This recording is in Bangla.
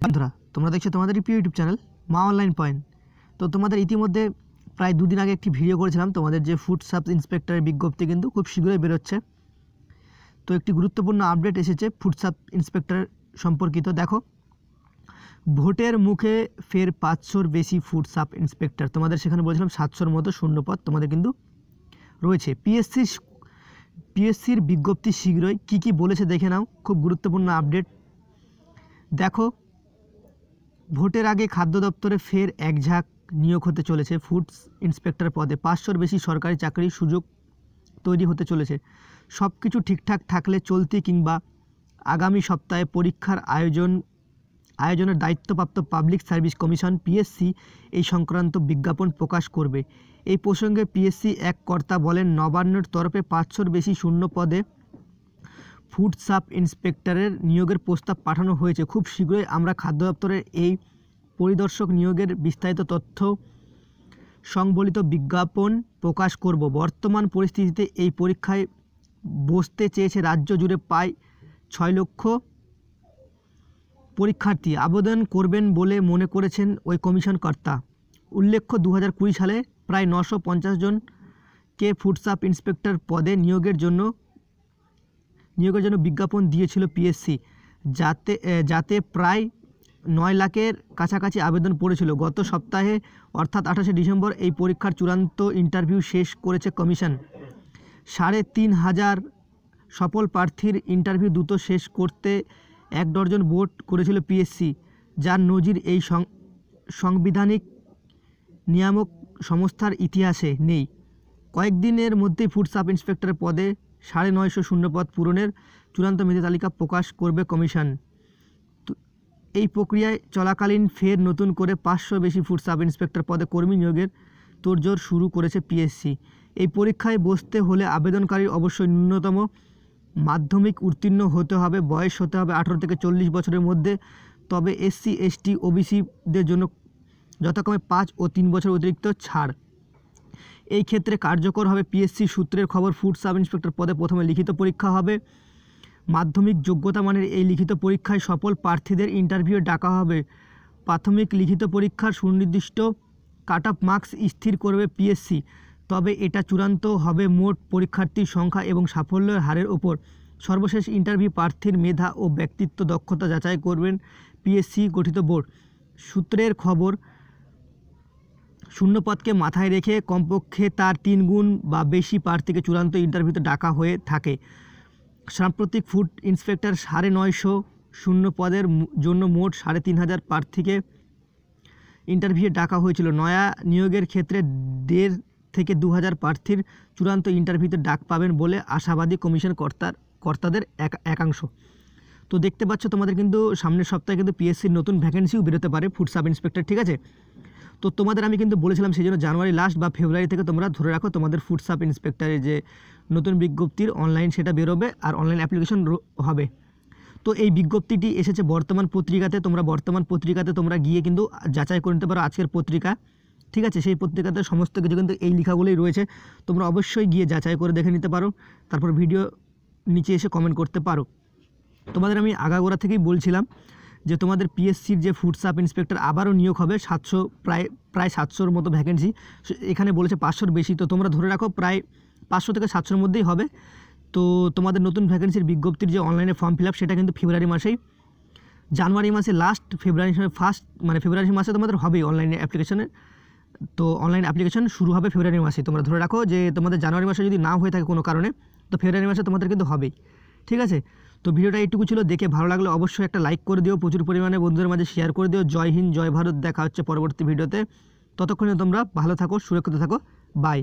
বন্ধুরা তোমরা দেখছো তোমাদের প্রিয় ইউটিউব চ্যানেল মা অনলাইন পয়েন্ট। তো তোমাদের ইতিমধ্যে প্রায় দুদিন আগে একটি ভিডিও করেছিলাম তোমাদের যে ফুড সাব ইন্সপেক্টরের বিজ্ঞপ্তি কিন্তু খুব শীঘ্রই বেরোচ্ছে। তো একটি গুরুত্বপূর্ণ আপডেট এসেছে ফুড সাব ইন্সপেক্টর সম্পর্কিত। দেখো, ভোটের মুখে ফের 500-র বেশি ফুড সাব ইন্সপেক্টর। তোমাদের সেখানে বলেছিলাম 700-র মতো শূন্যপদ তোমাদের কিন্তু রয়েছে। পিএসসির বিজ্ঞপ্তি শীঘ্রই। কি বলেছে দেখে নাও, খুব গুরুত্বপূর্ণ আপডেট। দেখো, ভোটের আগে খাদ্য দপ্তরে ফের একঝাঁক নিয়োগ হতে চলেছে ফুড ইন্সপেক্টর পদে। 500-র বেশি সরকারি চাকরির সুযোগ তৈরি হতে চলেছে। সব কিছু ঠিকঠাক থাকলে চলতি কিংবা আগামী সপ্তাহে পরীক্ষার আয়োজনের দায়িত্বপ্রাপ্ত পাবলিক সার্ভিস কমিশন পিএসসি এই সংক্রান্ত বিজ্ঞাপন প্রকাশ করবে। এই প্রসঙ্গে পিএসসি এক কর্তা বলেন, নবান্নের তরফে 500-র বেশি শূন্য পদে ফুড সাব ইন্সপেক্টরের নিয়োগের প্রস্তাব পাঠানো হয়েছে। খুব শীঘ্রই আমরা খাদ্য দপ্তরের এই পরিদর্শক নিয়োগের বিস্তারিত তথ্য সংবলিত বিজ্ঞাপন প্রকাশ করব। বর্তমান পরিস্থিতিতে এই পরীক্ষায় বসতে চেয়েছে রাজ্য জুড়ে প্রায় 6 লক্ষ পরীক্ষার্থী। আবেদন করবেন বলে মনে করেছেন ওই কমিশন কর্তা। উল্লেখ্য, 2020 সালে প্রায় 950 জনকে ফুড সাব ইন্সপেক্টর পদে নিয়োগের জন্য বিজ্ঞাপন দিয়েছিল পিএসসি, যাতে প্রায় 9 লাখের কাছাকাছি আবেদন পড়েছিল। গত সপ্তাহে অর্থাৎ 28শে ডিসেম্বর এই পরীক্ষার চূড়ান্ত ইন্টারভিউ শেষ করেছে কমিশন। 3,500 সফল প্রার্থীর ইন্টারভিউ দ্রুত শেষ করতে 1 ডজন ভোট করেছিল পিএসসি, যার নজির এই সাংবিধানিক নিয়ামক সংস্থার ইতিহাসে নেই। কয়েকদিনের মধ্যেই ফুড সাব ইন্সপেক্টর পদে 950 শূন্যপদ পূরণের চূড়ান্ত মেধা তালিকা প্রকাশ করবে কমিশন। এই প্রক্রিয়ায় চলাকালীন ফের নতুন করে 500 বেশি ফুড সাব ইন্সপেক্টর পদে কর্মী নিয়োগের তোড়জোড় শুরু করেছে পিএসসি। এই পরীক্ষায় বসতে হলে আবেদনকারী অবশ্যই ন্যূনতম মাধ্যমিক উত্তীর্ণ হতে হবে, বয়স হতে হবে 18 থেকে 40 বছরের মধ্যে। তবে এসসি, এসটি, ওবিসিদের জন্য যথাক্রমে 5 ও 3 বছর অতিরিক্ত ছাড়। এই ক্ষেত্রে কার্যকর হবে পিএসসি সূত্রের খবর। ফুড সাব ইন্সপেক্টর পদে প্রথমে লিখিত পরীক্ষা হবে। মাধ্যমিক যোগ্যতা মানের এই লিখিত পরীক্ষায় সফল প্রার্থীদের ইন্টারভিউ ডাকা হবে। প্রাথমিক লিখিত পরীক্ষার সুনির্দিষ্ট কাট অফ মার্কস স্থির করবে পিএসসি। তবে এটা চূড়ান্ত হবে মোট পরীক্ষার্থীর সংখ্যা এবং সাফল্যের হারের ওপর। সর্বশেষ ইন্টারভিউ প্রার্থীর মেধা ও ব্যক্তিত্ব দক্ষতা যাচাই করবেন পিএসসি গঠিত বোর্ড। সূত্রের খবর, শূন্যপদকে মাথায় রেখে কমপক্ষে তার 3 গুণ বা বেশি প্রার্থীকে চূড়ান্ত ইন্টারভিউতে ডাকা হয়ে থাকে। সাম্প্রতিক ফুড ইন্সপেক্টর 950 শূন্য পদের জন্য মোট 3,500 প্রার্থীকে ইন্টারভিউ ডাকা হয়েছিল। নয়া নিয়োগের ক্ষেত্রে 1,500 থেকে 2,000 প্রার্থীর চূড়ান্ত ইন্টারভিউতে ডাক পাবেন বলে আশাবাদী কমিশন কর্তাদের একাংশ। তো দেখতে পাচ্ছ, তোমাদের কিন্তু সামনের সপ্তাহে কিন্তু পিএসসির নতুন ভ্যাকেন্সিও বেরোতে পারে ফুড সাব ইন্সপেক্টর, ঠিক আছে। তো তোমাদের আমি কিন্তু বলেছিলাম সেই জন্য জানুয়ারি লাস্ট বা ফেব্রুয়ারি থেকে তোমরা ধরে রাখো তোমাদের ফুড সাব ইন্সপেক্টরের যে নতুন বিজ্ঞপ্তির অনলাইন সেটা বেরোবে আর অনলাইন অ্যাপ্লিকেশন হবে। তো এই বিজ্ঞপ্তিটি এসেছে বর্তমান পত্রিকাতে। বর্তমান পত্রিকাতে তোমরা গিয়ে কিন্তু যাচাই করে নিতে পারো আজকের পত্রিকা, ঠিক আছে। সেই পত্রিকাতে সমস্ত কিছু কিন্তু এই লেখাগুলোই রয়েছে। তোমরা অবশ্যই গিয়ে যাচাই করে দেখে নিতে পারো, তারপর ভিডিও নিচে এসে কমেন্ট করতে পারো। তোমাদের আমি আগাগোড়া থেকেই বলছিলাম যে তোমাদের পিএসসির যে ফুড সাব ইন্সপেক্টর আবারও নিয়োগ হবে। 700 প্রায় 700-র মতো ভ্যাকেন্সি, এখানে বলেছে 500-র বেশি। তো তোমরা ধরে রাখো প্রায় 500 থেকে 700-র মধ্যেই হবে। তো তোমাদের নতুন ভ্যাকেন্সির বিজ্ঞপ্তির যে অনলাইনে ফর্ম ফিল আপ সেটা কিন্তু ফেব্রুয়ারি মাসেই, জানুয়ারি মাসে লাস্ট, ফেব্রুয়ারি ফার্স্ট, মানে ফেব্রুয়ারি মাসে তোমাদের হবেই অনলাইনে অ্যাপ্লিকেশনের। তো অনলাইন অ্যাপ্লিকেশন শুরু হবে ফেব্রুয়ারি মাসে। তোমরা ধরে রাখো যে তোমাদের জানুয়ারি মাসে যদি না হয়ে থাকে কোনো কারণে, তো ফেব্রুয়ারি মাসে তোমাদের কিন্তু হবেই, ঠিক আছে। তো ভিডিওটা এইটুকু ছিল। দেখে ভালো লাগলে অবশ্যই একটা লাইক করে দিও, প্রচুর পরিমাণে বন্ধুদের মাঝে শেয়ার করে দিও। জয় হিন্দ, জয় ভারত। দেখা হচ্ছে পরবর্তী ভিডিওতে। ততক্ষণে তোমরা ভালো থাকো, সুরক্ষিত থাকো। বাই।